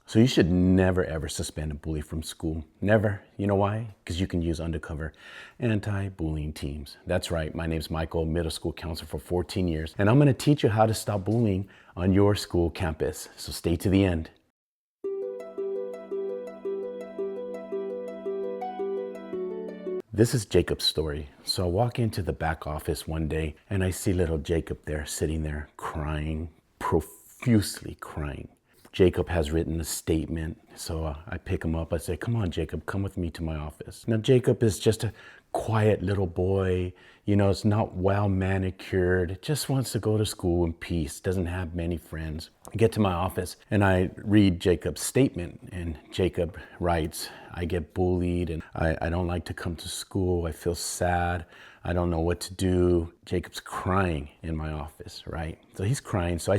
So you should never ever suspend a bully from school. Never. You know why? Because you can use Undercover anti-bullying teams. That's right. My name's Michael, middle school counselor for 14 years, and I'm going to teach you how to stop bullying on your school campus. So stay to the end. This is Jacob's story. So I walk into the back office one day and I see little Jacob there sitting there crying, profusely crying. Jacob has written a statement, so I pick him up. I say, come on, Jacob, come with me to my office. Now, Jacob is just a quiet little boy. You know, it's not well manicured, just wants to go to school in peace, doesn't have many friends. I get to my office and I read Jacob's statement, and Jacob writes, I get bullied and I don't like to come to school. I feel sad. I don't know what to do. Jacob's crying in my office, right? So he's crying. So I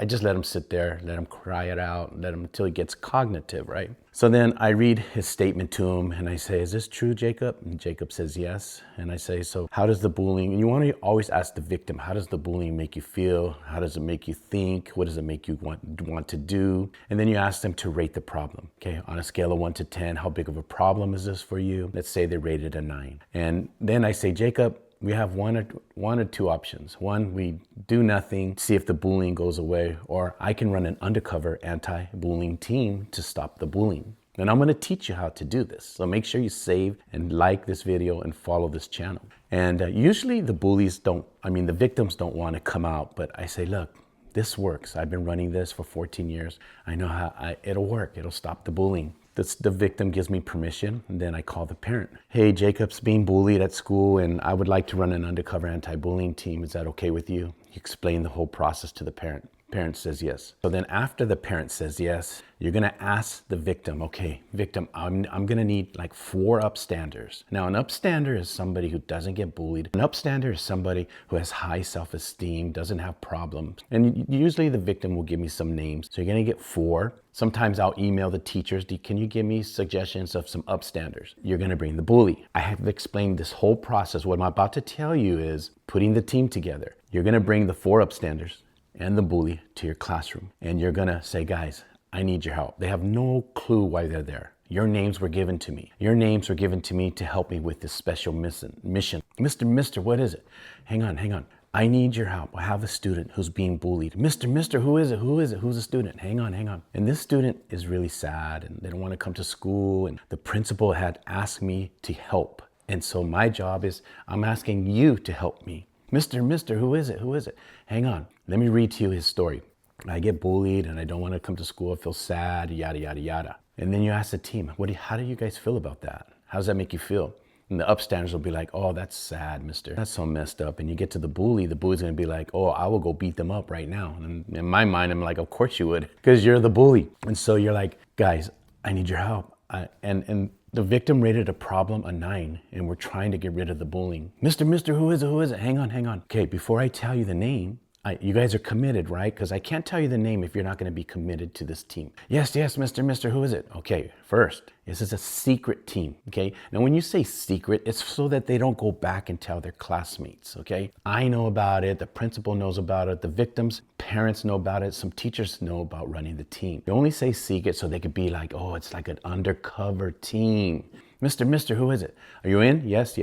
just let him sit there, let him cry it out, let him until he gets cognitive, right? So then I read his statement to him and I say, is this true, Jacob? And Jacob says yes. And I say, so how does the bullying, and you want to always ask the victim, how does the bullying make you feel? How does it make you think? What does it make you want to do? And then you ask them to rate the problem. Okay, on a scale of 1 to 10, how big of a problem is this for you? Let's say they rated a 9. And then I say, Jacob, we have one or two options. One, we do nothing, see if the bullying goes away, or I can run an undercover anti-bullying team to stop the bullying. And I'm going to teach you how to do this. So make sure you save and like this video and follow this channel. And usually the the victims don't want to come out, but I say, look, this works. I've been running this for 14 years. I know how it'll work. It'll stop the bullying. The victim gives me permission, and then I call the parent. Hey, Jacob's being bullied at school, and I would like to run an undercover anti-bullying team. Is that okay with you? You explain the whole process to the parent. Parent says yes. So then after the parent says yes, you're gonna ask the victim, okay, victim, I'm gonna need like 4 upstanders. Now, an upstander is somebody who doesn't get bullied. An upstander is somebody who has high self-esteem, doesn't have problems. And usually the victim will give me some names. So you're gonna get 4. Sometimes I'll email the teachers, can you give me suggestions of some upstanders? You're gonna bring the bully. I have explained this whole process. What I'm about to tell you is putting the team together. You're gonna bring the 4 upstanders and the bully to your classroom. And you're gonna say, guys, I need your help. They have no clue why they're there. Your names were given to me. Your names were given to me to help me with this special mission. Mister, what is it? Hang on. I need your help. I have a student who's being bullied. Mister, who is it? Who's the student? Hang on. And this student is really sad and they don't want to come to school. And the principal had asked me to help. And so my job is, I'm asking you to help me. Mister, who is it? Hang on, let me read to you his story. I get bullied and I don't want to come to school. I feel sad, yada, yada, yada. And then you ask the team, how do you guys feel about that? How does that make you feel? And the upstanders will be like, oh, that's sad, mister. That's so messed up. And you get to the bully's going to be like, oh, I will go beat them up right now. And in my mind, I'm like, of course you would, because you're the bully. And so you're like, guys, I need your help. And the victim rated a problem a 9, and we're trying to get rid of the bullying. Mister, who is it? Hang on. Okay, before I tell you the name, you guys are committed, right? Because I can't tell you the name if you're not going to be committed to this team. Yes, mister, who is it? Okay, first, this is a secret team, okay? Now, when you say secret, it's so that they don't go back and tell their classmates, okay? I know about it, the principal knows about it, the victims' parents know about it, some teachers know about running the team. You only say secret so they could be like, oh, it's like an undercover team. Mister, who is it? Are you in? Yes.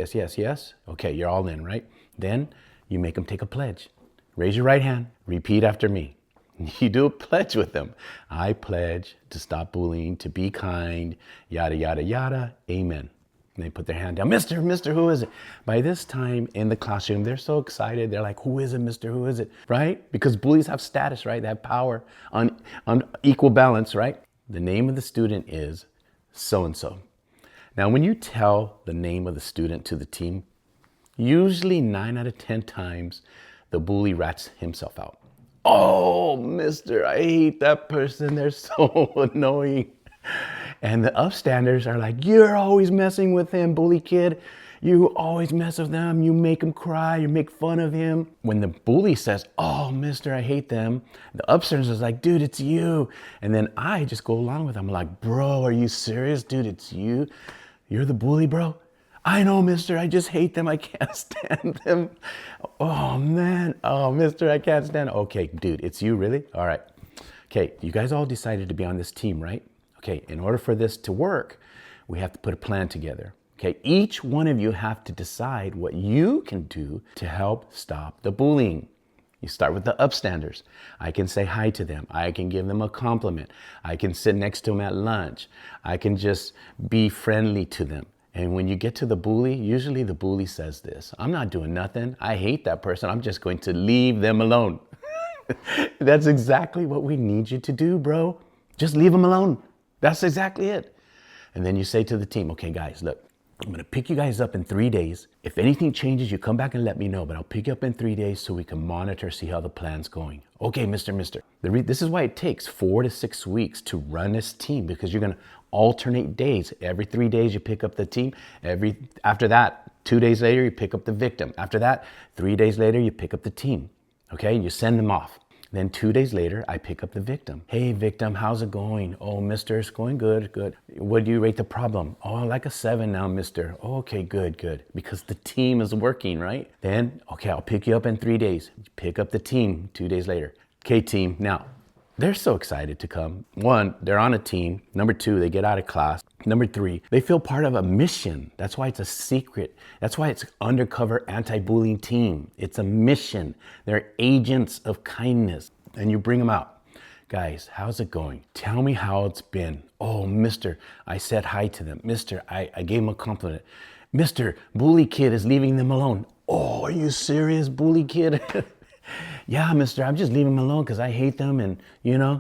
Okay, you're all in, right? Then you make them take a pledge. Raise your right hand, repeat after me. You do a pledge with them. I pledge to stop bullying, to be kind, yada, yada, yada, amen. And they put their hand down. Mister, who is it? By this time in the classroom, they're so excited. They're like, who is it, mister, who is it? Right? Because bullies have status, right? They have power on equal balance, right? The name of the student is so-and-so. Now, when you tell the name of the student to the team, usually 9 out of 10 times, the bully rats himself out. Oh, mister, I hate that person. They're so annoying. And the upstanders are like, you're always messing with him, bully kid. You always mess with them. You make him cry. You make fun of him. When the bully says, oh, mister, I hate them, the upstanders is like, dude, it's you. And then I just go along with them. I'm like, bro, are you serious? Dude, it's you. You're the bully, bro. I know, mister, I just hate them. I can't stand them. Oh, man. Oh, mister, I can't stand. Okay, dude, it's you, really? All right. Okay, you guys all decided to be on this team, right? Okay, in order for this to work, we have to put a plan together. Okay, each one of you have to decide what you can do to help stop the bullying. You start with the upstanders. I can say hi to them. I can give them a compliment. I can sit next to them at lunch. I can just be friendly to them. And when you get to the bully, usually the bully says this: I'm not doing nothing. I hate that person. I'm just going to leave them alone. That's exactly what we need you to do, bro. Just leave them alone. That's exactly it. And then you say to the team, okay, guys, look, I'm going to pick you guys up in 3 days. If anything changes, you come back and let me know, but I'll pick you up in 3 days so we can monitor, see how the plan's going. Okay, Mister. This is why it takes 4 to 6 weeks to run this team, because you're going to alternate days. Every 3 days you pick up the team. After that, 2 days later, you pick up the victim. After that, 3 days later, you pick up the team. Okay, you send them off. Then 2 days later, I pick up the victim. Hey, victim, how's it going? Oh, mister, it's going good, good. What do you rate the problem? Oh, like a 7 now, mister. Oh, okay, good. Because the team is working, right? Then, okay, I'll pick you up in 3 days. Pick up the team 2 days later. Okay, team, now, they're so excited to come. 1, they're on a team. Number 2, they get out of class. Number 3, they feel part of a mission. That's why it's a secret. That's why it's undercover anti-bullying team. It's a mission. They're agents of kindness. And you bring them out. Guys, how's it going? Tell me how it's been. Oh, mister, I said hi to them. Mister, I gave them a compliment. Mister, bully kid is leaving them alone. Oh, are you serious, bully kid? Yeah, mister, I'm just leaving them alone because I hate them. And,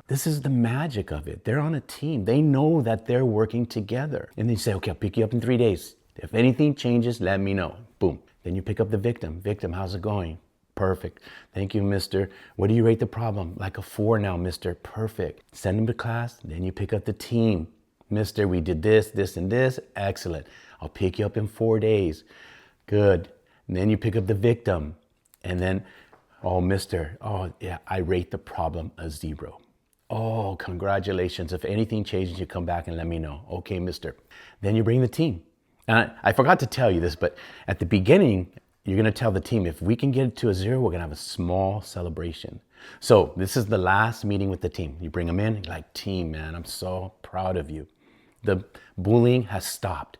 this is the magic of it. They're on a team. They know that they're working together. And they say, okay, I'll pick you up in 3 days. If anything changes, let me know. Boom. Then you pick up the victim. Victim, how's it going? Perfect. Thank you, mister. What do you rate the problem? Like a 4 now, mister. Perfect. Send them to class. Then you pick up the team. Mister, we did this, this, and this. Excellent. I'll pick you up in 4 days. Good. And then you pick up the victim. And then, oh, mister, oh, yeah, I rate the problem a 0. Oh, congratulations. If anything changes, you come back and let me know. Okay, mister. Then you bring the team. And I forgot to tell you this, but at the beginning, you're going to tell the team, if we can get it to a 0, we're going to have a small celebration. So this is the last meeting with the team. You bring them in, you're like, team, man, I'm so proud of you. The bullying has stopped.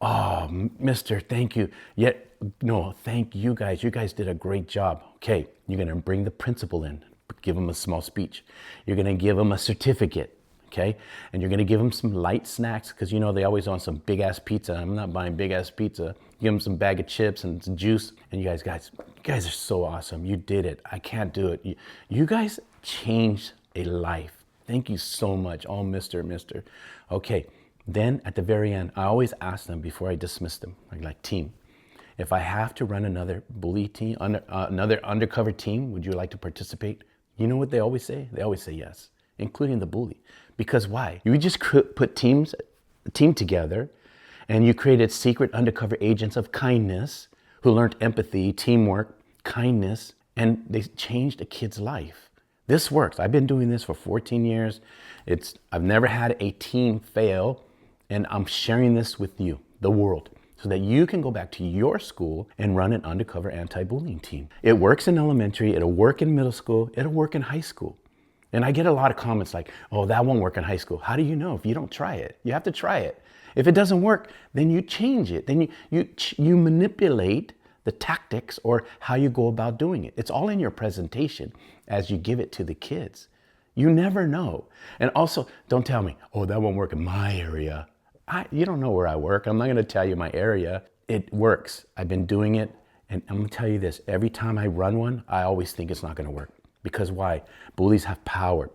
Oh, mister, thank you. No, thank you guys. You guys did a great job. Okay, you're going to bring the principal in, give him a small speech. You're going to give him a certificate, okay? And you're going to give him some light snacks because, they always want some big-ass pizza. I'm not buying big-ass pizza. Give him some bag of chips and some juice. And you guys are so awesome. You did it. I can't do it. You guys changed a life. Thank you so much. Oh, mister. Okay. Then at the very end, I always ask them before I dismiss them, like team, if I have to run another bully team, another undercover team, would you like to participate? You know what they always say? They always say yes, including the bully. Because why? You just put a team together and you created secret undercover agents of kindness who learned empathy, teamwork, kindness, and they changed a kid's life. This works. I've been doing this for 14 years. I've never had a team fail. And I'm sharing this with you, the world, so that you can go back to your school and run an undercover anti-bullying team. It works in elementary, it'll work in middle school, it'll work in high school. And I get a lot of comments like, oh, that won't work in high school. How do you know if you don't try it? You have to try it. If it doesn't work, then you change it. Then you manipulate the tactics or how you go about doing it. It's all in your presentation as you give it to the kids. You never know. And also, don't tell me, oh, that won't work in my area. You don't know where I work. I'm not going to tell you my area. It works. I've been doing it. And I'm going to tell you this. Every time I run one, I always think it's not going to work. Because why? Bullies have power.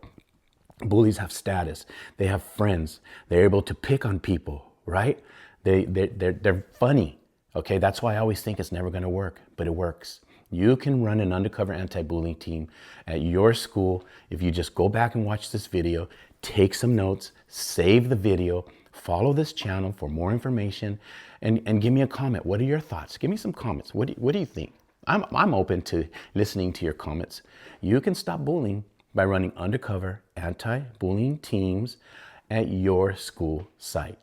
Bullies have status. They have friends. They're able to pick on people, right? They're funny. Okay, that's why I always think it's never going to work. But it works. You can run an undercover anti-bullying team at your school if you just go back and watch this video, take some notes, save the video, follow this channel for more information, and give me a comment. What are your thoughts? Give me some comments. What do you think? I'm open to listening to your comments. You can stop bullying by running undercover anti-bullying teams at your school site.